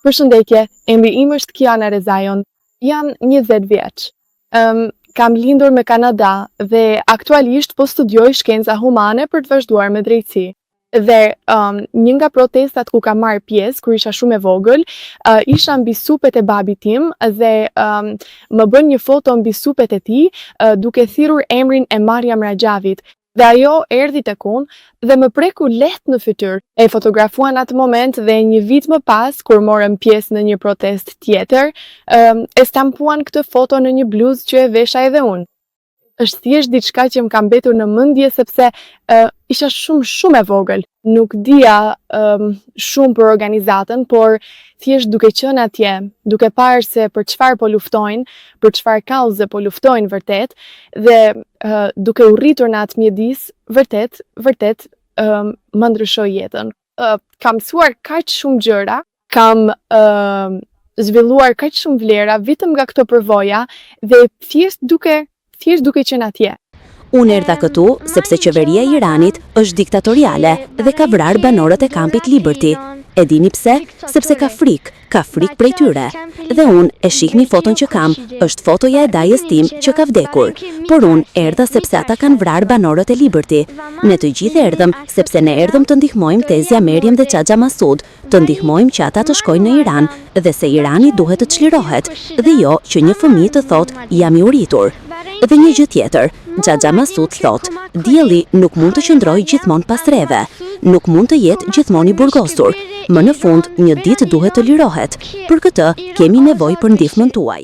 Përshëndetje, emri im është Kiana Rezajon, jam 20 vjeç. Kam lindur me Kanada dhe aktualisht po studioj shkenca humane për të vazhduar me drejtësi. Dhe një nga protestat ku kam marrë pjesë, kur isha shumë e vogël, isha mbi supet e babit tim dhe më bën një foto mbi supet e tij duke thirrur emrin e Mariam Rajavit. Dhe ajo erdhi tek unë dhe më preku lehtë në fytyrë. E fotografuan atë moment dhe një vit më pas, kur morëm pjesë në një protest tjetër, e stampuan këtë foto në një bluzë që e vesha edhe unë. Është thjesht diçka që më ka mbetur në mendje sepse isha shumë e vogël. Nuk dija shumë për organizatën, por thjesht duke qenë atje, duke parë se për çfarë po luftojnë, për çfarë kauze po luftojnë vërtet, dhe duke u rritur në atë mjedis, vërtet më ndryshoi jetën. Kam mësuar kaq shumë gjëra, kam zhvilluar kaq shumë vlera vetëm nga këto përvoja dhe thjesht duke qenë atje. Unë erdha këtu sepse qeveria e Iranit është diktatoriale dhe ka vrarë banorët e kampit Liberty. E dini pse? Sepse ka frikë prej tyre. Dhe unë e shihni foton që kam, është fotoja e dajës tim që ka vdekur. Por unë erdha sepse ata kanë vrarë banorët e Liberty. Ne të gjithë erdhëm sepse ne erdhëm të ndihmojmë Tezia Meryem dhe Xhaxha Masud, të ndihmojmë që ata të shkojnë në Iran dhe se Irani duhet të çlirohet, dhe jo që një fëmijë të thotë jam i uritur. Dhe një gjë tjetër, Xhaxha Masud thot, dielli nuk mund të qëndrojë gjithmonë pas rreve, nuk mund të jetë gjithmonë i burgosur. Më në fund, një ditë duhet të lirohet. Për këtë, kemi nevojë për ndihmën tuaj.